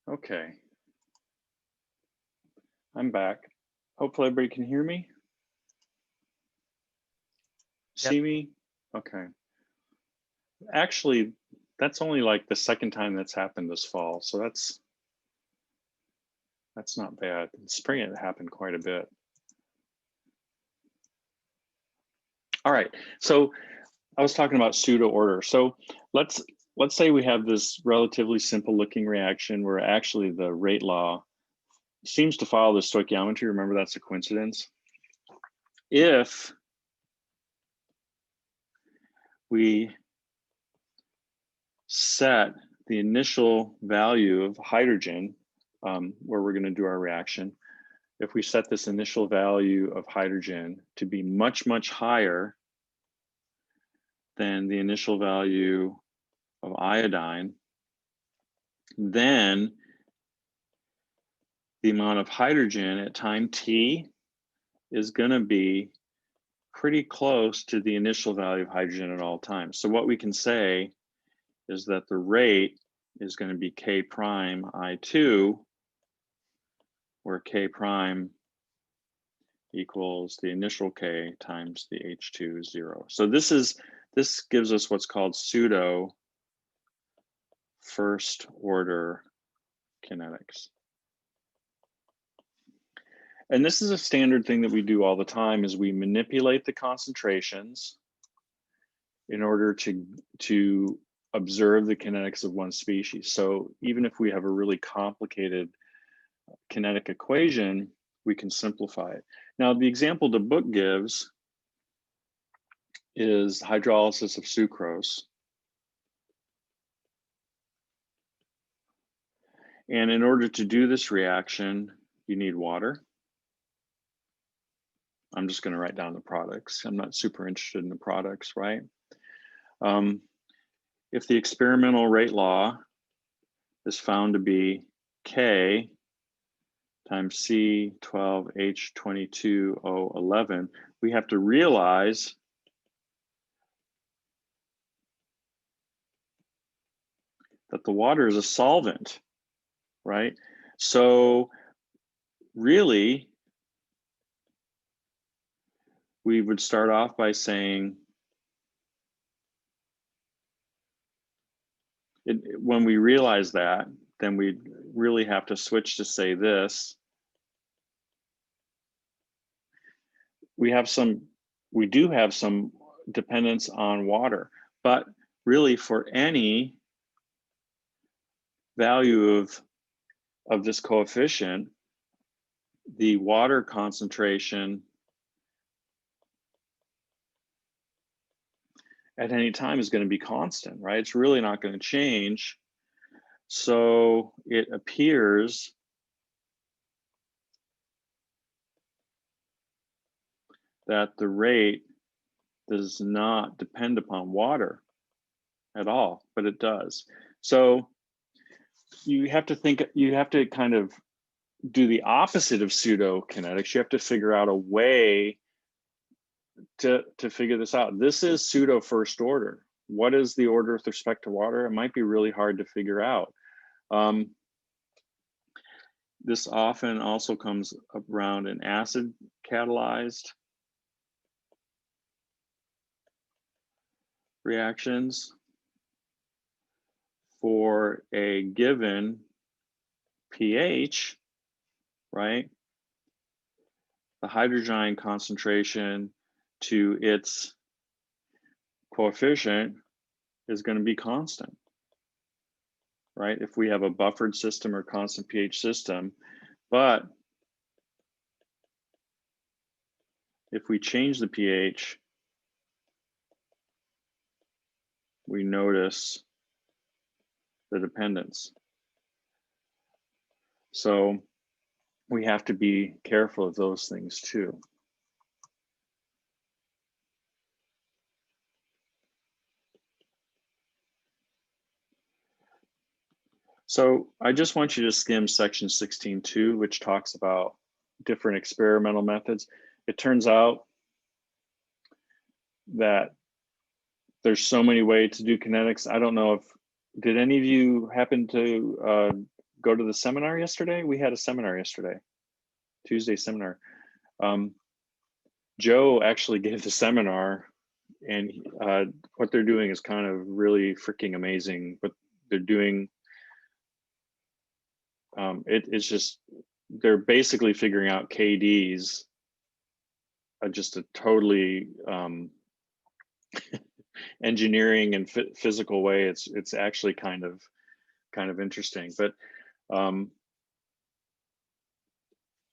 Okay, I'm back. Hopefully everybody can hear me. Yep. See me? Okay. Actually, that's only like the second time that's happened this fall, so that's not bad. In spring it happened quite a bit. All right, so I was talking about pseudo order. So let's say we have this relatively simple looking reaction where actually the rate law seems to follow the stoichiometry. Remember, that's a coincidence. If we set the initial value of hydrogen, where we're going to do our reaction, if we set this initial value of hydrogen to be much, much higher than the initial value of iodine, then the amount of hydrogen at time t is going to be pretty close to the initial value of hydrogen at all times. So what we can say is that the rate is going to be K prime I2, where K prime equals the initial K times the H2 0. So this gives us what's called pseudo first order kinetics. And this is a standard thing that we do all the time, is we manipulate the concentrations in order to observe the kinetics of one species. So even if we have a really complicated kinetic equation, we can simplify it. Now, the example the book gives is hydrolysis of sucrose. And in order to do this reaction, you need water. I'm just going to write down the products. I'm not super interested in the products, right? If the experimental rate law is found to be K times C12H22O11, we have to realize that the water is a solvent, right? So really, we would start off by saying, when we realize that, then we really have to switch to say this. We do have some dependence on water, but really for any value of this coefficient, the water concentration at any time is going to be constant, right? It's really not going to change. So it appears that the rate does not depend upon water at all, but it does. So you have to kind of do the opposite of pseudo kinetics. You have to figure out a way to figure this out. This is pseudo first order. What is the order with respect to water? It might be really hard to figure out. This often also comes around in acid catalyzed reactions for a given pH, right? The hydrogen ion concentration to its coefficient is going to be constant, right? If we have a buffered system or constant pH system. But if we change the pH, we notice the dependence. So we have to be careful of those things too. So I just want you to skim section 16.2, which talks about different experimental methods. It turns out that there's so many ways to do kinetics. I don't know if, did any of you happen to go to the seminar yesterday? We had a seminar yesterday, Tuesday seminar. Joe actually gave the seminar, and what they're doing is kind of really freaking amazing. But they're doing, it's just, they're basically figuring out KDs, just a totally engineering and physical way. It's actually kind of interesting. But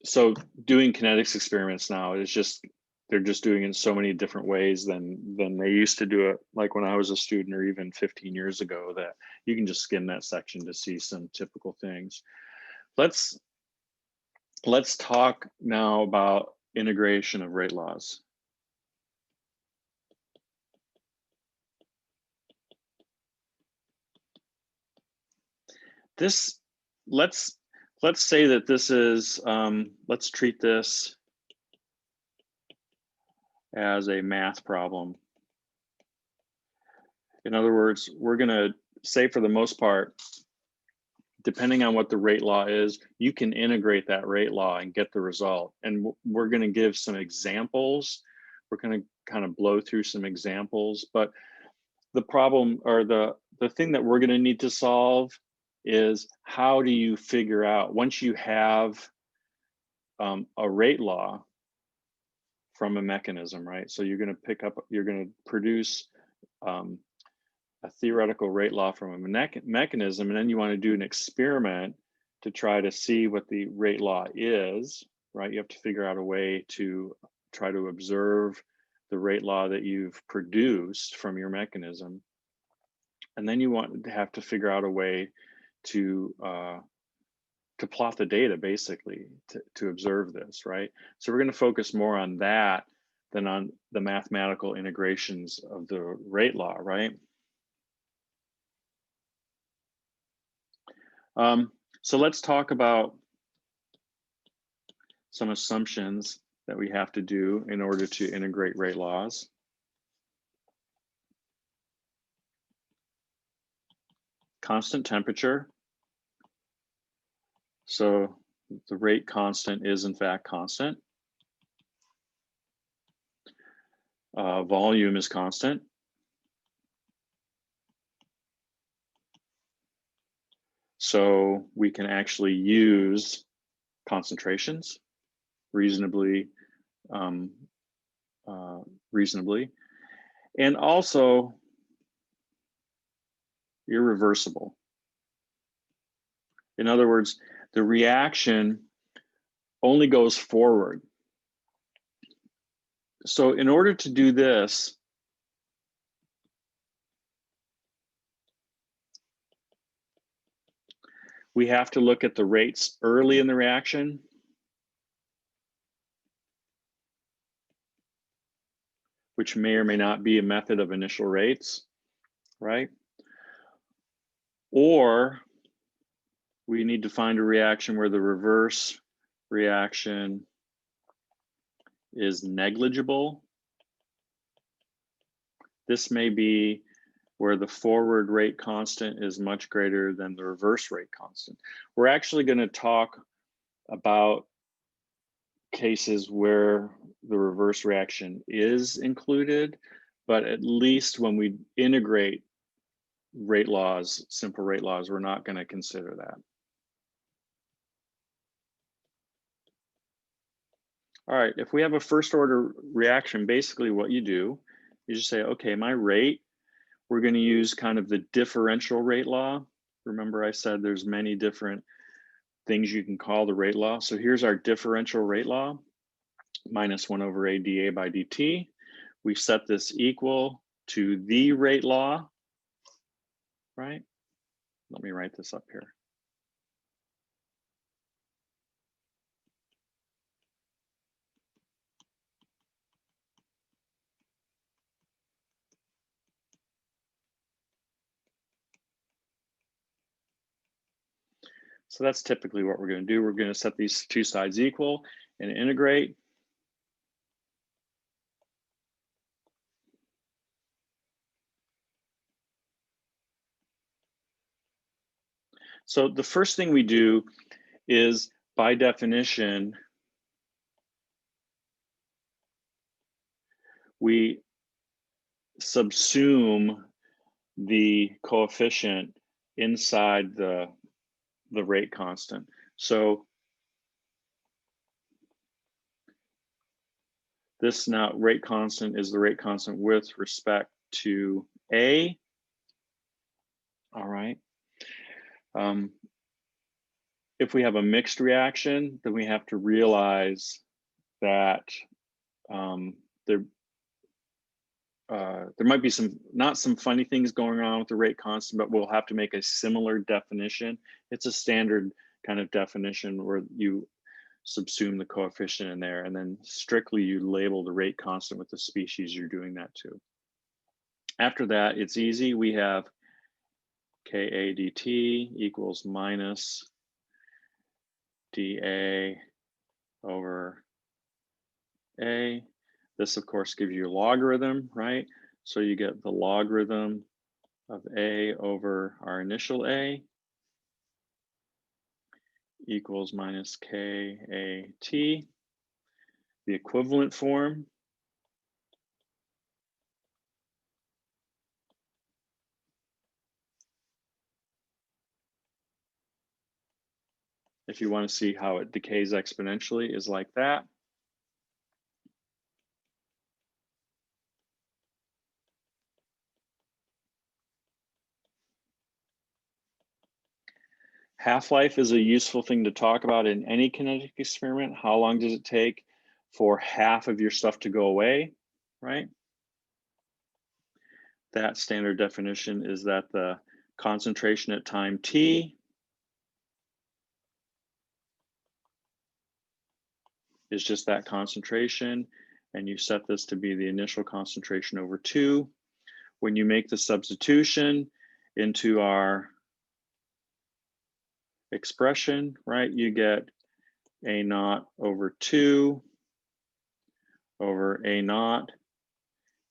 so doing kinetics experiments now is just, they're just doing it in so many different ways than they used to do it, like when I was a student or even 15 years ago, that you can just skim that section to see some typical things. Let's talk now about integration of rate laws. This, let's say that this is, let's treat this as a math problem. In other words, we're gonna say, for the most part, depending on what the rate law is, you can integrate that rate law and get the result. And we're gonna give some examples. We're gonna kind of blow through some examples, but the problem, or the thing that we're gonna need to solve, is how do you figure out, once you have a rate law from a mechanism, right? So you're gonna produce a theoretical rate law from a mechanism, and then you want to do an experiment to try to see what the rate law is, right? You have to figure out a way to try to observe the rate law that you've produced from your mechanism. And then you want to have to figure out a way to plot the data, basically, to observe this, right? So we're going to focus more on that than on the mathematical integrations of the rate law, right? So let's talk about some assumptions that we have to do in order to integrate rate laws. Constant temperature. So the rate constant is in fact constant. Volume is constant. So we can actually use concentrations reasonably, and also irreversible. In other words, the reaction only goes forward. So in order to do this, we have to look at the rates early in the reaction, which may or may not be a method of initial rates, right? Or we need to find a reaction where the reverse reaction is negligible. This may be where the forward rate constant is much greater than the reverse rate constant. We're actually going to talk about cases where the reverse reaction is included, but at least when we integrate rate laws, simple rate laws, we're not going to consider that. All right, if we have a first order reaction, basically what you do is you say, okay, my rate, we're going to use kind of the differential rate law. Remember I said there's many different things you can call the rate law. So here's our differential rate law, minus 1 over a dA by dt. We set this equal to the rate law, right? Let me write this up here. So that's typically what we're going to do. We're going to set these two sides equal and integrate. So the first thing we do is, by definition, we subsume the coefficient inside the rate constant. So this now rate constant is the rate constant with respect to A. All right. If we have a mixed reaction, then we have to realize that there might be not some funny things going on with the rate constant, but we'll have to make a similar definition. It's a standard kind of definition where you subsume the coefficient in there, and then strictly you label the rate constant with the species you're doing that to. After that, it's easy. We have Ka dt equals minus dA over A. This, of course, gives you a logarithm, right? So you get the logarithm of A over our initial A equals minus KAT. The equivalent form if you want to see how it decays exponentially is like that. Half-life is a useful thing to talk about in any kinetic experiment. How long does it take for half of your stuff to go away, right? That standard definition is that the concentration at time t is just that concentration, and you set this to be the initial concentration over 2. When you make the substitution into our expression, right, you get A naught over 2 over A naught.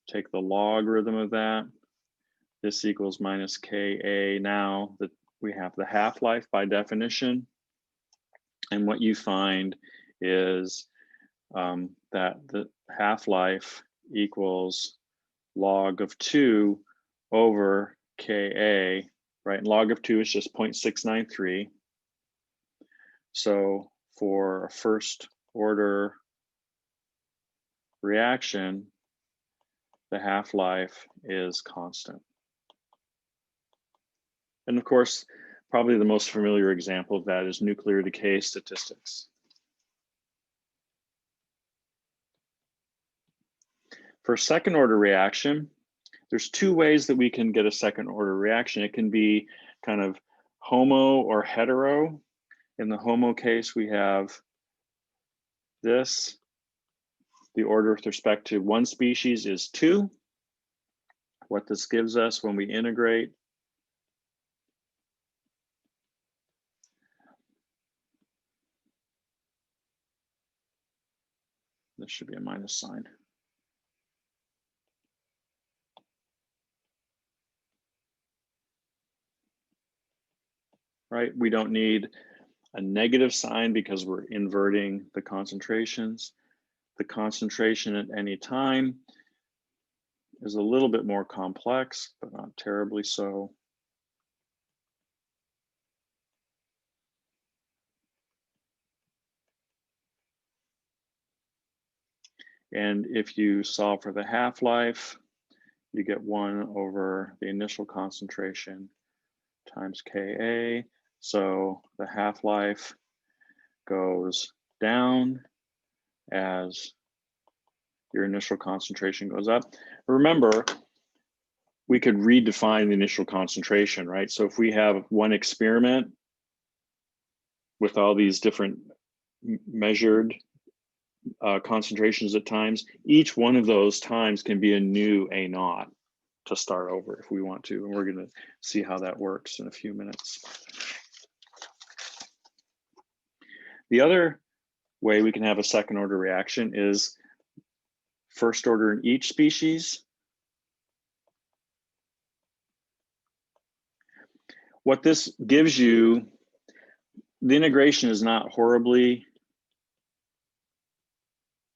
Take the logarithm of that. This equals minus Ka. Now that we have the half-life by definition, and what you find is that the half-life equals log of 2 over Ka, right? And log of 2 is just 0.693. So for a first order reaction, the half-life is constant. And of course, probably the most familiar example of that is nuclear decay statistics. For a second order reaction, there's 2 ways that we can get a second order reaction. It can be kind of homo or hetero. In the homo case, we have this. The order with respect to one species is 2. What this gives us when we integrate this should be a minus sign. Right, we don't need a negative sign because we're inverting the concentrations. The concentration at any time is a little bit more complex, but not terribly so. And if you solve for the half-life, you get 1 over the initial concentration times Ka. So the half-life goes down as your initial concentration goes up. Remember, we could redefine the initial concentration, right? So if we have one experiment with all these different measured concentrations at times, each one of those times can be a new A naught to start over if we want to. And we're going to see how that works in a few minutes. The other way we can have a second order reaction is first order in each species. what this gives you, the integration is not horribly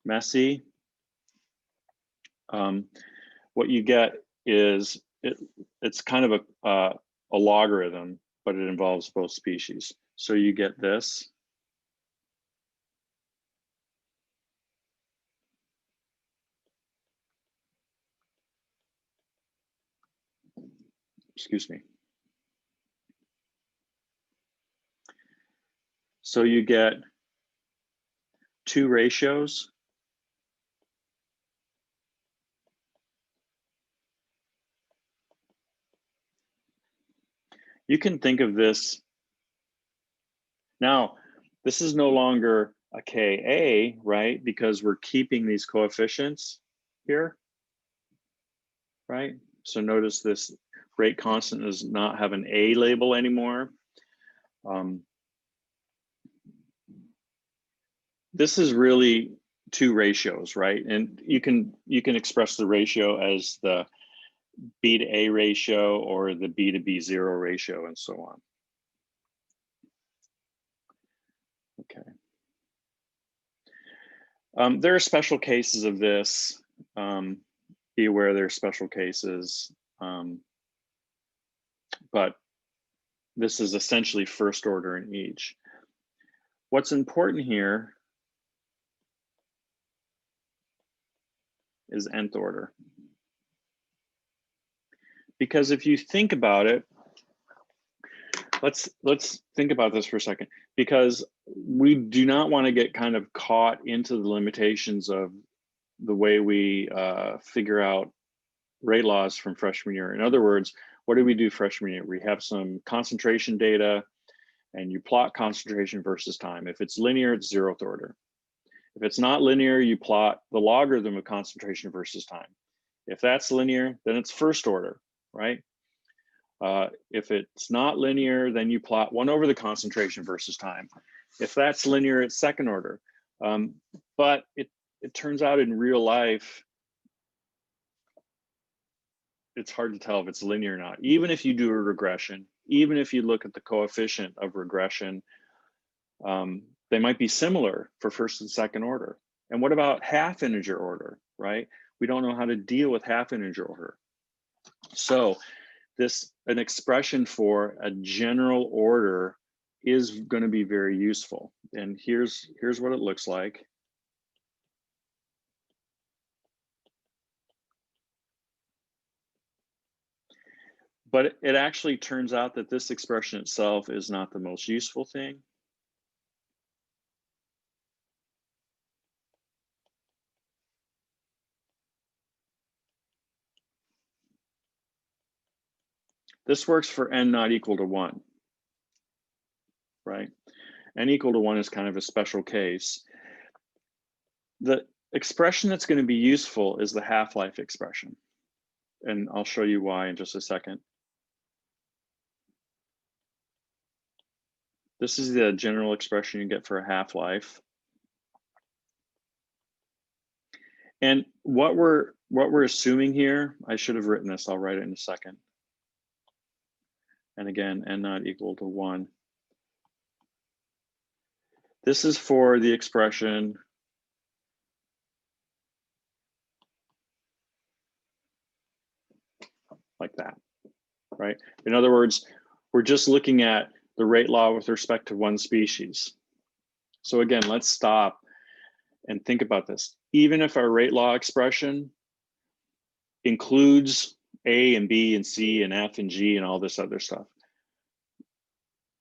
messy. What you get is it's kind of a logarithm, but it involves both species. So you get this. Excuse me. So you get two ratios. You can think of this, now this is no longer a Ka, right? Because we're keeping these coefficients here, right? So notice this rate constant does not have an A label anymore. This is really two ratios, right? And you can express the ratio as the B to A ratio or the B to B0 ratio and so on. Okay. There are special cases of this. Be aware there are special cases, but this is essentially first order in each. What's important here is nth order. Because if you think about it, let's think about this for a second, because we do not want to get kind of caught into the limitations of the way we figure out rate laws from freshman year. In other words, what do we do freshman year? We have some concentration data and you plot concentration versus time. If it's linear, it's zeroth order. If it's not linear, you plot the logarithm of concentration versus time. If that's linear, then it's first order, right? If it's not linear, then you plot 1 over the concentration versus time. If that's linear, it's second order. But it turns out in real life, it's hard to tell if it's linear or not. Even if you do a regression, even if you look at the coefficient of regression, they might be similar for first and second order. And what about half integer order, right? We don't know how to deal with half integer order. So an expression for a general order is going to be very useful. And here's what it looks like. But it actually turns out that this expression itself is not the most useful thing. This works for n not equal to 1, right? N equal to 1 is kind of a special case. The expression that's going to be useful is the half-life expression. And I'll show you why in just a second. This is the general expression you get for a half-life. And what we're assuming here, I should have written this, I'll write it in a second. And again, n not equal to 1. This is for the expression like that, right? In other words, we're just looking at the rate law with respect to one species. So again, let's stop and think about this. Even if our rate law expression includes A and B and C and F and G and all this other stuff,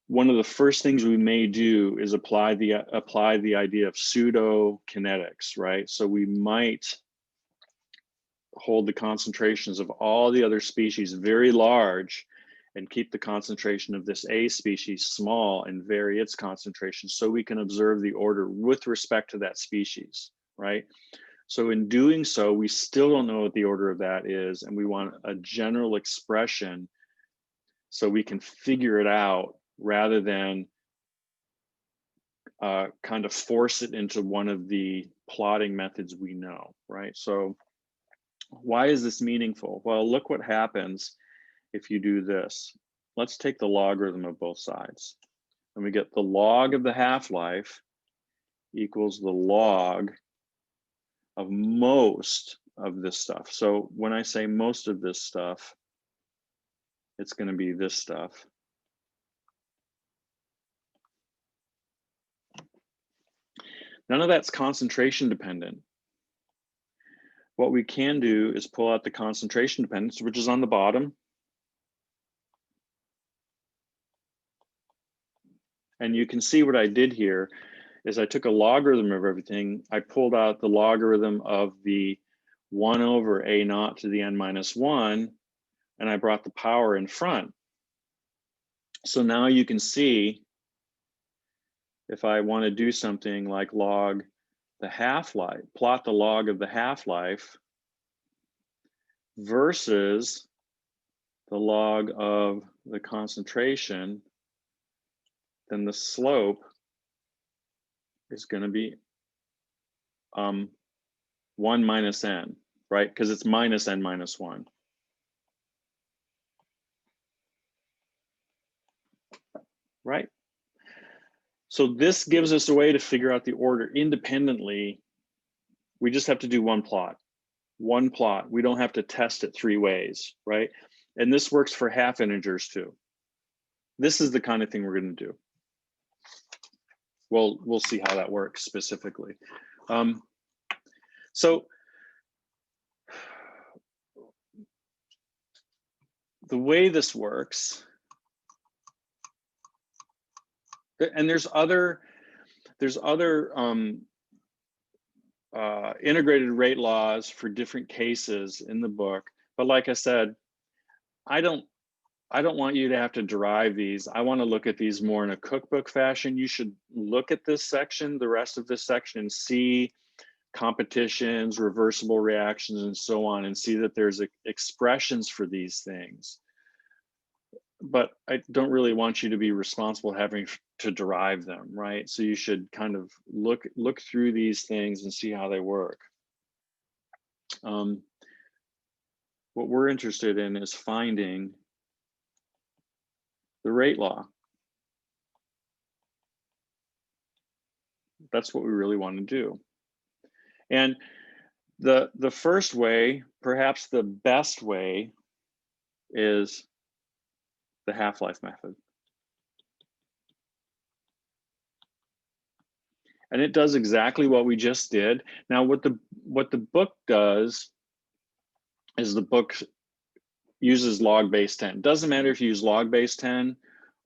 one of the first things we may do is apply the idea of pseudo kinetics, right? So we might hold the concentrations of all the other species very large and keep the concentration of this A species small and vary its concentration so we can observe the order with respect to that species, right? So in doing so, we still don't know what the order of that is, and we want a general expression so we can figure it out rather than kind of force it into one of the plotting methods we know, right? So why is this meaningful? Well, look what happens if you do this. let's take the logarithm of both sides. And we get the log of the half-life equals the log of most of this stuff. So when I say most of this stuff, it's going to be this stuff. None of that's concentration dependent. What we can do is pull out the concentration dependence, which is on the bottom. And you can see what I did here is I took a logarithm of everything. I pulled out the logarithm of the 1 over a naught to the n minus 1, and I brought the power in front. So now you can see if I want to do something like log the half-life, plot the log of the half-life versus the log of the concentration, then the slope is going to be 1 minus n, right? Because it's minus n minus 1. Right? So this gives us a way to figure out the order independently. We just have to do one plot. One plot. We don't have to test it 3 ways, right? And this works for half integers too. This is the kind of thing we're going to do. Well, we'll see how that works specifically. So the way this works, and there's other integrated rate laws for different cases in the book, but like I said, I don't want you to have to derive these. I want to look at these more in a cookbook fashion. You should look at this section, the rest of this section, and see competitions, reversible reactions, and so on, and see that there's expressions for these things. But I don't really want you to be responsible having to derive them, right? So you should kind of look through these things and see how they work. What we're interested in is finding the rate law. That's what we really want to do. And the first way, perhaps the best way, is the half-life method. And it does exactly what we just did. Now, what the book does is the book uses log base 10. Doesn't matter if you use log base 10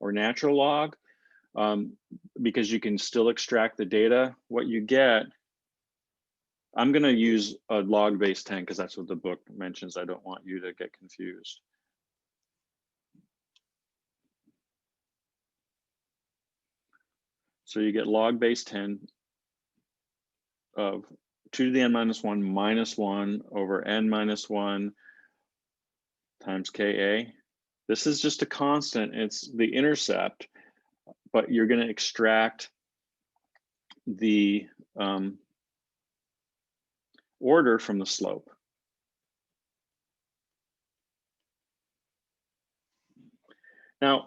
or natural log, because you can still extract the data. What you get, I'm going to use a log base 10 because that's what the book mentions. I don't want you to get confused. So you get log base 10 of 2 to the n minus 1 minus 1 over n minus 1 times Ka. This is just a constant. It's the intercept, but you're going to extract the order from the slope. Now,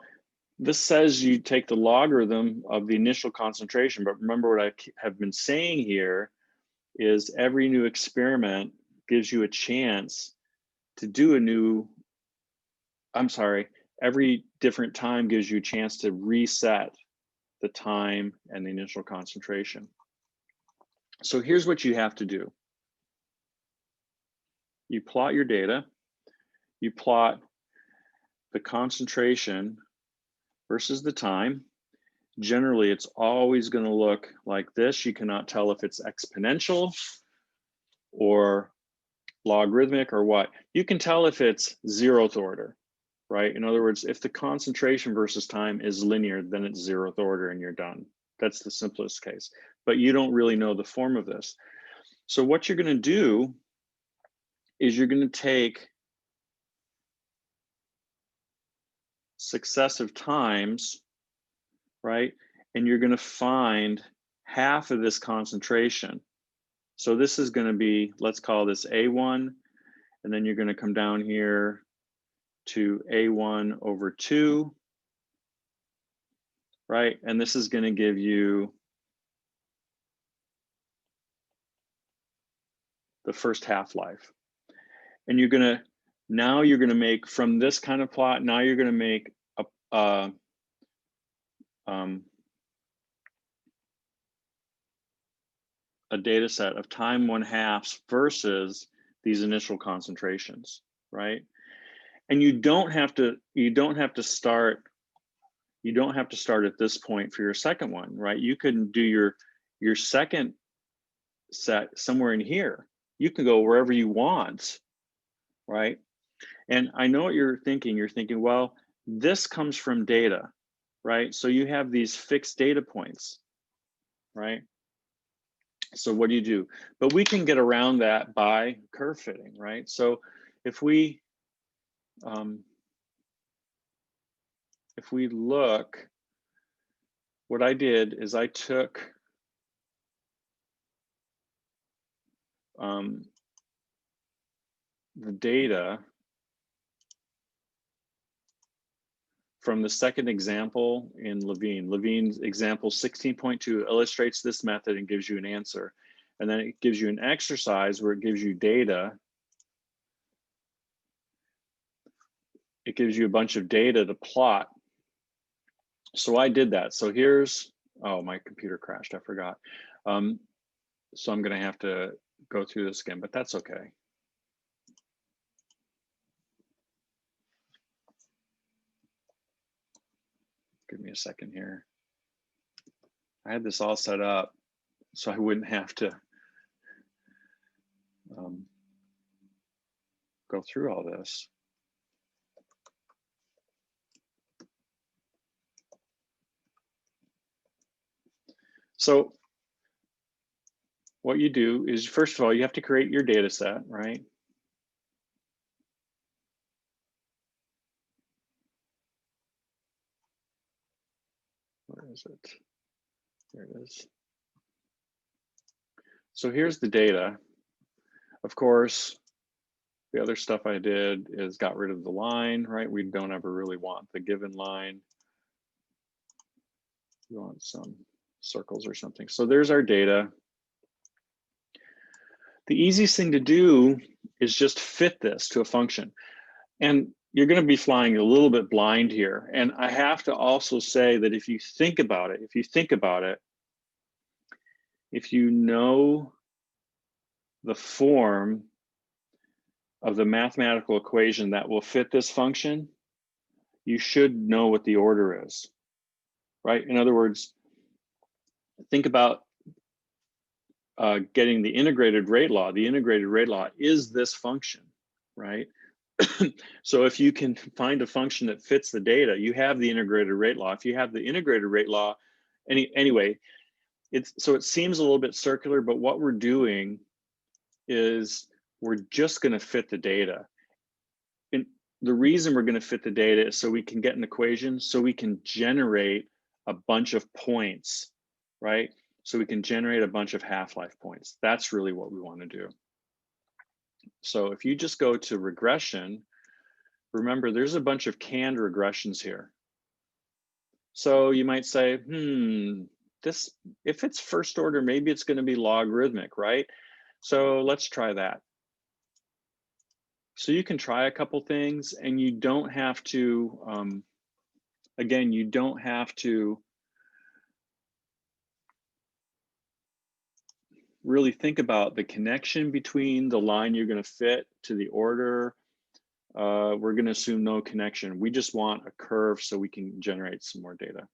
this says you take the logarithm of the initial concentration, but remember what I have been saying here is every new experiment gives you a chance to do a new, every different time gives you a chance to reset the time and the initial concentration. So here's what you have to do. You plot your data, you plot the concentration versus the time. Generally, it's always going to look like this. You cannot tell if it's exponential or logarithmic or what. You can tell if it's 0th order, right? In other words, if the concentration versus time is linear, then it's 0th order and you're done. That's the simplest case. But you don't really know the form of this. So what you're going to do is you're going to take successive times, right? And you're going to find half of this concentration. So this is going to be, let's call this A1, and then you're going to come down here to A1 over 2, right? And this is going to give you the first half-life. And now you're gonna make, from this kind of plot, now you're gonna make a data set of time 1/2 versus these initial concentrations, right? And you don't have to start at this point for your second one, right? You can do your second set somewhere in here. You can go wherever you want, right? And I know what you're thinking. You're thinking, well, this comes from data, right? So you have these fixed data points, right? So what do? But we can get around that by curve fitting, right? So if we look, what I did is I took the data from the second example in Levine. Levine's example 16.2 illustrates this method and gives you an answer. And then it gives you an exercise where it gives you data. It gives you a bunch of data to plot. So I did that. So here's, oh, my computer crashed, I forgot. So I'm gonna have to go through this again, but that's okay. Give me a second here. I had this all set up so I wouldn't have to go through all this. So what you do is, first of all, you have to create your data set, right? Where is it? There it is. So here's the data. Of course, the other stuff I did is got rid of the line, right? We don't ever really want the given line. We want some circles or something. So there's our data. The easiest thing to do is just fit this to a function. And you're going to be flying a little bit blind here. And I have to also say that if you think about it, if you know the form of the mathematical equation that will fit this function, you should know what the order is, right? In other words, think about getting the integrated rate law. The integrated rate law is this function, right? So if you can find a function that fits the data, you have the integrated rate law. If you have the integrated rate law, anyway, so it seems a little bit circular, but what we're doing is we're just going to fit the data. And the reason we're going to fit the data is so we can get an equation, so we can generate a bunch of points, right? So we can generate a bunch of half-life points. That's really what we want to do. So if you just go to regression, remember there's a bunch of canned regressions here. So you might say, this, if it's first order, maybe it's going to be logarithmic, right? So let's try that. So you can try a couple things, and you don't have to, again, you don't have to really think about the connection between the line you're going to fit to the order. We're going to assume no connection. We just want a curve so we can generate some more data.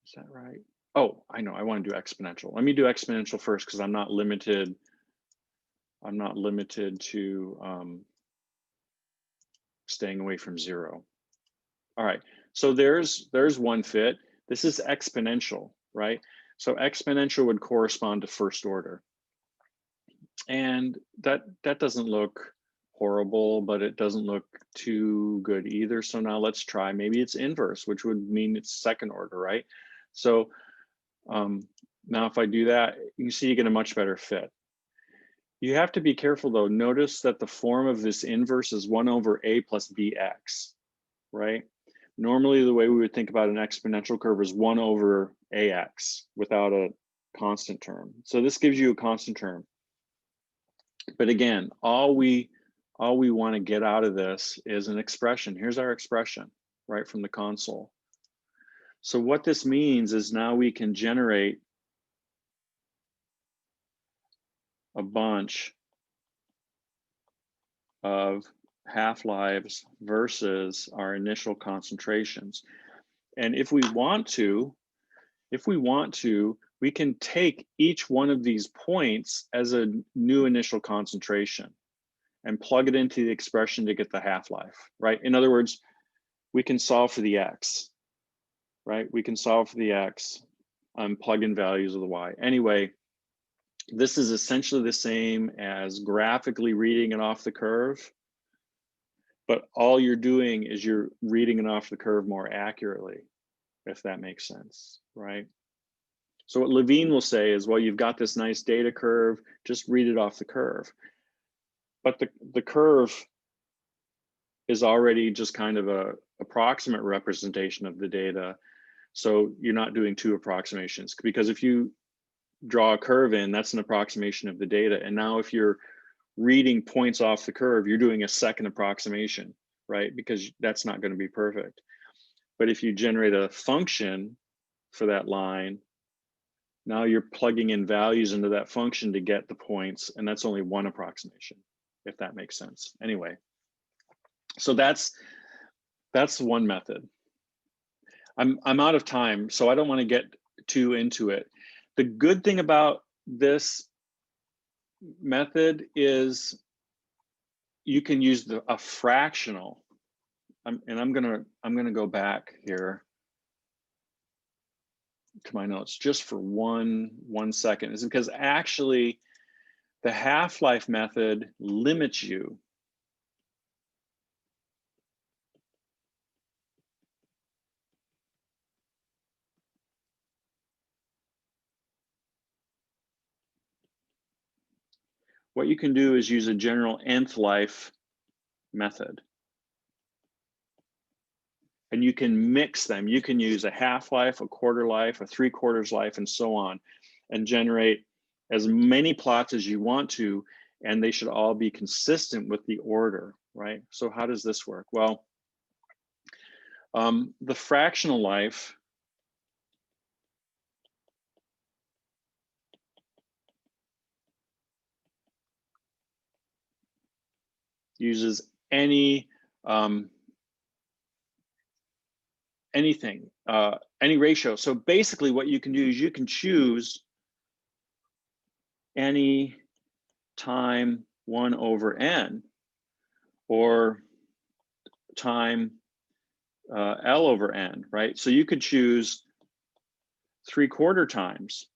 Is that right? Oh, I know, I want to do exponential. Let me do exponential first because I'm not limited. I'm not limited to staying away from 0. All right, so there's one fit. This is exponential, right? So exponential would correspond to first order. And that doesn't look horrible, but it doesn't look too good either. So now let's try, maybe it's inverse, which would mean it's second order, right? So now if I do that, you see you get a much better fit. You have to be careful though. Notice that the form of this inverse is 1 over a plus bx, right? Normally the way we would think about an exponential curve is 1 over ax without a constant term. So this gives you a constant term. But again, all we want to get out of this is an expression. Here's our expression, right, from the console. So what this means is now we can generate a bunch of half-lives versus our initial concentrations. And if we want to, we can take each one of these points as a new initial concentration and plug it into the expression to get the half-life, right? In other words, we can solve for the x, right? We can solve for the x, plug in values of the y. Anyway, this is essentially the same as graphically reading it off the curve, but all you're doing is you're reading it off the curve more accurately, if that makes sense, right? So what Levine will say is, well, you've got this nice data curve, just read it off the curve. But the curve is already just kind of a approximate representation of the data. So you're not doing two approximations, because if you draw a curve in, that's an approximation of the data. And now if you're reading points off the curve, you're doing a second approximation, right? Because that's not going to be perfect. But if you generate a function for that line, now you're plugging in values into that function to get the points, and that's only one approximation, if that makes sense. Anyway, so that's one method. I'm out of time, so I don't want to get too into it. The good thing about this method is you can use a fractional. And I'm gonna go back here to my notes just for one second. Is because actually the half-life method limits you. What you can do is use a general nth life method. And you can mix them. You can use a half-life, a quarter life, a 3/4 life, and so on, and generate as many plots as you want to, and they should all be consistent with the order, right? So how does this work? Well, the fractional life uses any anything, any ratio. So basically what you can do is you can choose any time 1 over n or time L over n, right? So you could choose 3/4 times.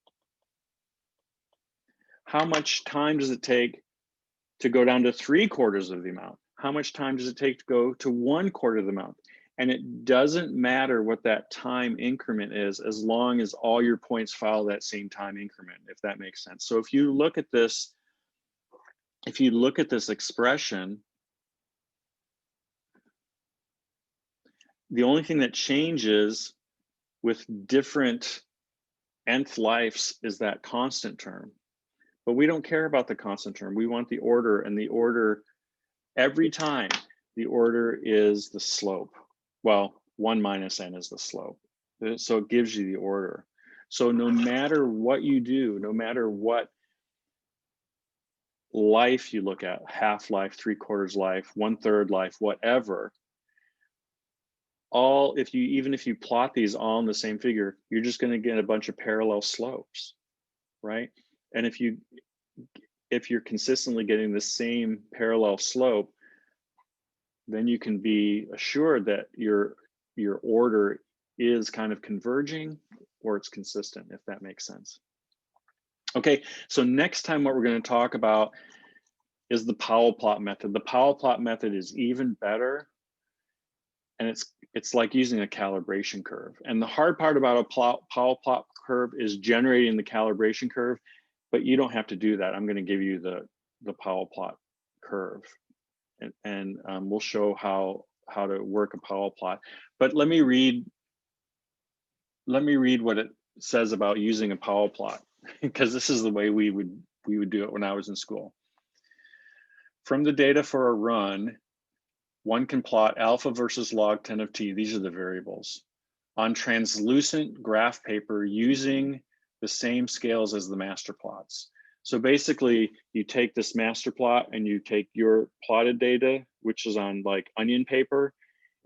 How much time does it take to go down to 3/4 of the amount? How much time does it take to go to 1/4 of the amount? And it doesn't matter what that time increment is, as long as all your points follow that same time increment, if that makes sense. So if you look at this, expression, the only thing that changes with different nth lives is that constant term. But we don't care about the constant term. We want the order, and the order, every time, the order is the slope. Well, 1 minus n is the slope. So it gives you the order. So no matter what you do, no matter what life you look at, half-life, 3/4 life, 1/3 life, whatever, even if you plot these all in the same figure, you're just going to get a bunch of parallel slopes, right? And if you're consistently getting the same parallel slope, then you can be assured that your order is kind of converging, or it's consistent, if that makes sense. Okay, so next time what we're going to talk about is the Powell plot method. The Powell plot method is even better, and it's like using a calibration curve. And the hard part about a Powell plot curve is generating the calibration curve, but you don't have to do that. I'm going to give you the Powell plot curve, and we'll show how to work a Powell plot. But let me read what it says about using a Powell plot, because this is the way we would do it when I was in school. From the data for a run, one can plot alpha versus log 10 of t, these are the variables, on translucent graph paper using the same scales as the master plots. So basically, you take this master plot and you take your plotted data, which is on like onion paper,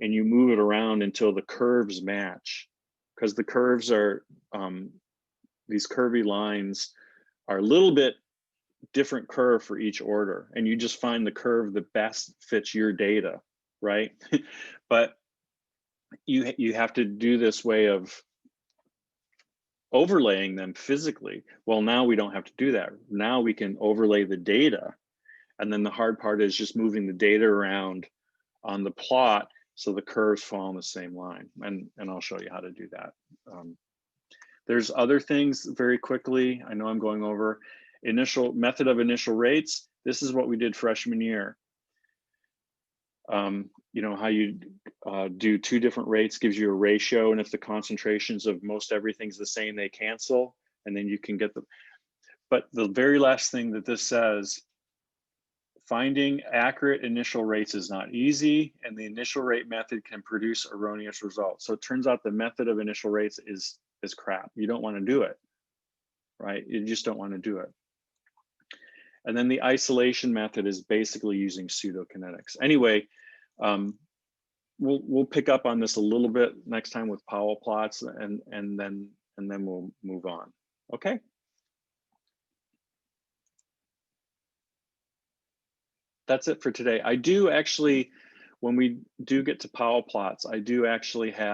and you move it around until the curves match, because the curves are, these curvy lines are a little bit different curve for each order, and you just find the curve that best fits your data, right? But you have to do this way of overlaying them physically. Well, now we don't have to do that. Now we can overlay the data, and then the hard part is just moving the data around on the plot so the curves fall on the same line, and I'll show you how to do that. There's other things very quickly. I know I'm going over. Method of initial rates. This is what we did freshman year. You know, how you do two different rates gives you a ratio, and if the concentrations of most everything's the same, they cancel, and then you can get them. But the very last thing that this says, finding accurate initial rates is not easy, and the initial rate method can produce erroneous results. So it turns out the method of initial rates is crap. You don't want to do it, right? You just don't want to do it. And then the isolation method is basically using pseudokinetics. Anyway, we'll pick up on this a little bit next time with Powell plots, and then we'll move on. Okay. That's it for today. I do actually, when we do get to Powell plots, I do actually have